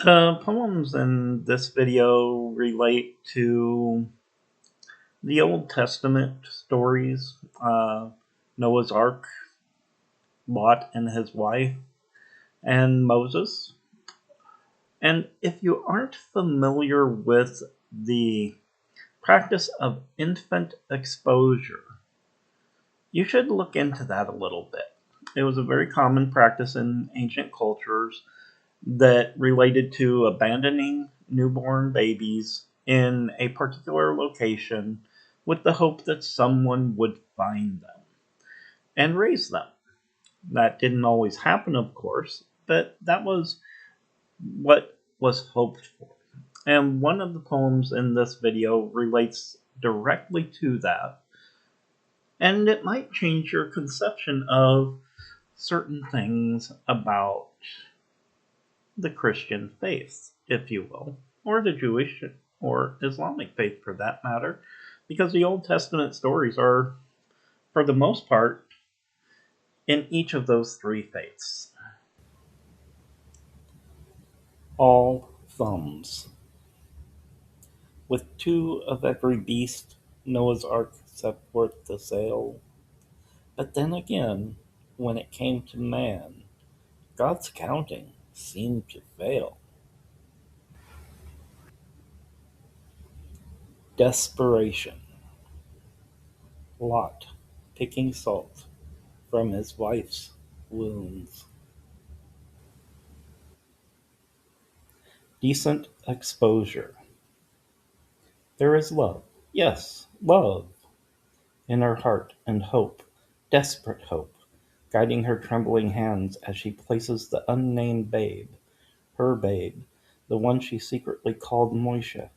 The poems in this video relate to the Old Testament stories, Noah's Ark, Lot and his wife, and Moses. And if you aren't familiar with the practice of infant exposure, you should look into that a little bit. It was a very common practice in ancient cultures that related to abandoning newborn babies in a particular location with the hope that someone would find them and raise them. That didn't always happen, of course, but that was what was hoped for. And one of the poems in this video relates directly to that, and it might change your conception of certain things about the Christian faith, if you will, or the Jewish or Islamic faith for that matter, because the Old Testament stories are, for the most part, in each of those three faiths. All thumbs. With two of every beast, Noah's Ark set forth to sail. But then again, when it came to man, God's counting seemed to fail. Desperation. Lot picking salt from his wife's wounds. Decent exposure. There is love, yes, love, in her heart and hope, desperate hope, guiding her trembling hands as she places the unnamed babe, her babe, the one she secretly called Moishe,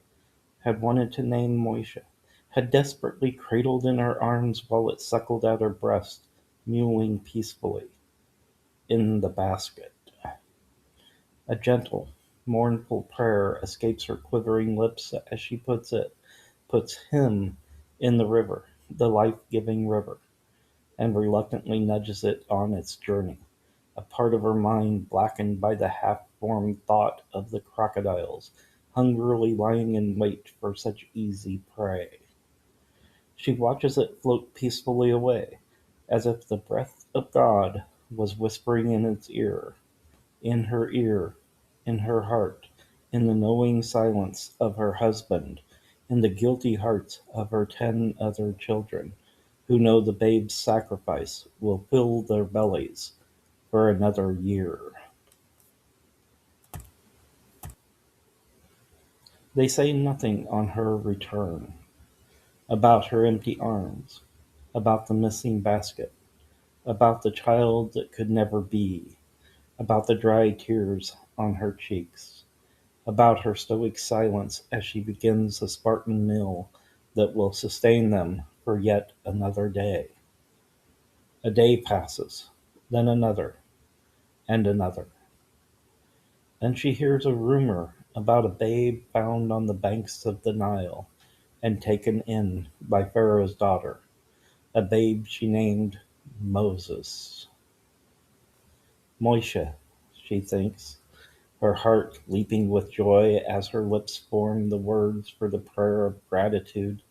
had wanted to name Moishe, had desperately cradled in her arms while it suckled at her breast, mewing peacefully, in the basket. A gentle, mournful prayer escapes her quivering lips as she puts him in the river, the life-giving river, and reluctantly nudges it on its journey, a part of her mind blackened by the half-formed thought of the crocodiles hungrily lying in wait for such easy prey. She watches it float peacefully away, as if the breath of God was whispering in its ear, in her heart, in the knowing silence of her husband, in the guilty hearts of her 10 other children, who know the babe's sacrifice will fill their bellies for another year. They say nothing on her return, about her empty arms, about the missing basket, about the child that could never be, about the dry tears on her cheeks, about her stoic silence as she begins the Spartan meal that will sustain them for yet another day. A day passes, then another, and another. Then she hears a rumor about a babe found on the banks of the Nile and taken in by Pharaoh's daughter, a babe she named Moses. Moishe, she thinks, her heart leaping with joy as her lips form the words for the prayer of gratitude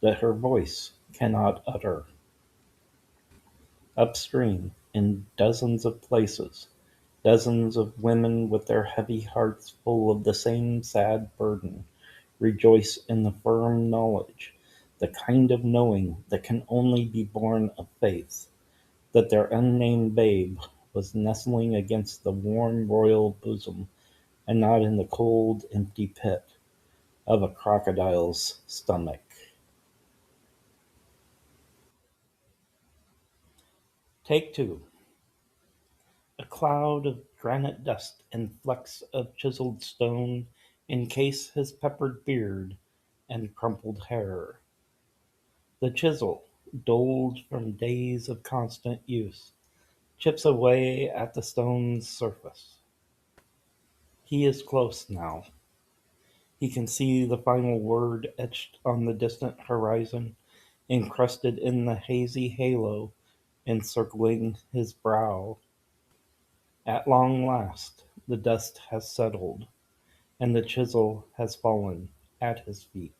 that her voice cannot utter. Upstream, in dozens of places, dozens of women with their heavy hearts full of the same sad burden rejoice in the firm knowledge, the kind of knowing that can only be born of faith, that their unnamed babe was nestling against the warm royal bosom and not in the cold, empty pit of a crocodile's stomach. Take two. A cloud of granite dust and flecks of chiseled stone encase his peppered beard and crumpled hair. The chisel, dulled from days of constant use, chips away at the stone's surface. He is close now. He can see the final word etched on the distant horizon, encrusted in the hazy halo encircling his brow. At long last the dust has settled. and the chisel has fallen at his feet.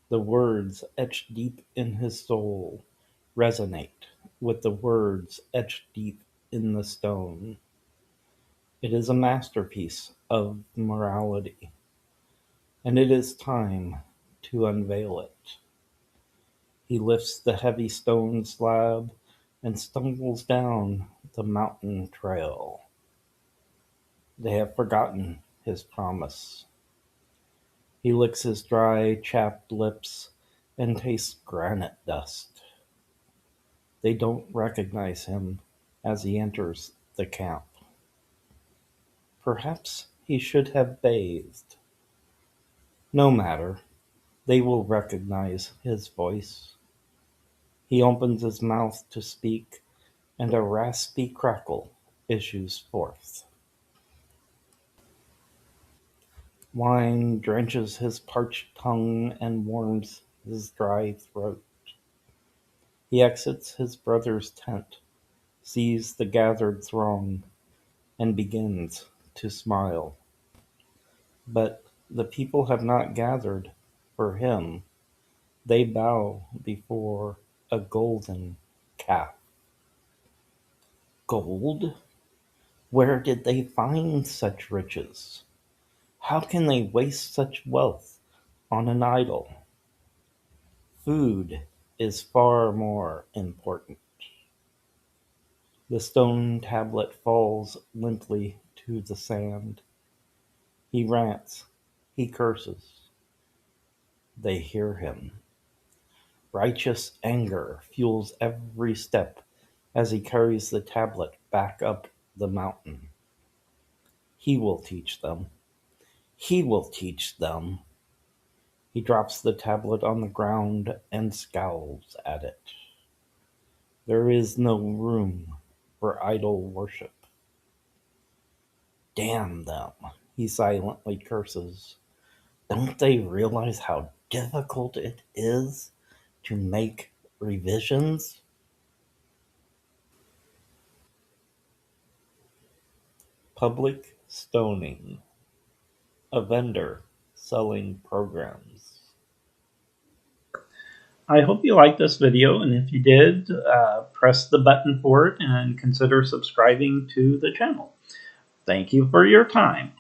The words etched deep in his soul resonate with the words etched deep in the stone. It is a masterpiece of morality, and it is time to unveil it. He lifts the heavy stone slab and stumbles down the mountain trail. They have forgotten his promise. He licks his dry, chapped lips and tastes granite dust. They don't recognize him as he enters the camp. Perhaps he should have bathed. No matter, they will recognize his voice. He opens his mouth to speak, and a raspy crackle issues forth. Wine drenches his parched tongue and warms his dry throat. He exits his brother's tent, sees the gathered throng, and begins to smile. But the people have not gathered for him. They bow before a golden calf. Gold? Where did they find such riches? How can they waste such wealth on an idol? Food is far more important. The stone tablet falls limply to the sand. He rants, he curses. They hear him. Righteous anger fuels every step as he carries the tablet back up the mountain. He will teach them. He will teach them. He drops the tablet on the ground and scowls at it. There is no room for idol worship. Damn them, he silently curses. Don't they realize how difficult it is to make revisions? Public stoning. A vendor selling programs. I hope you liked this video, and if you did, press the button for it and consider subscribing to the channel. Thank you for your time.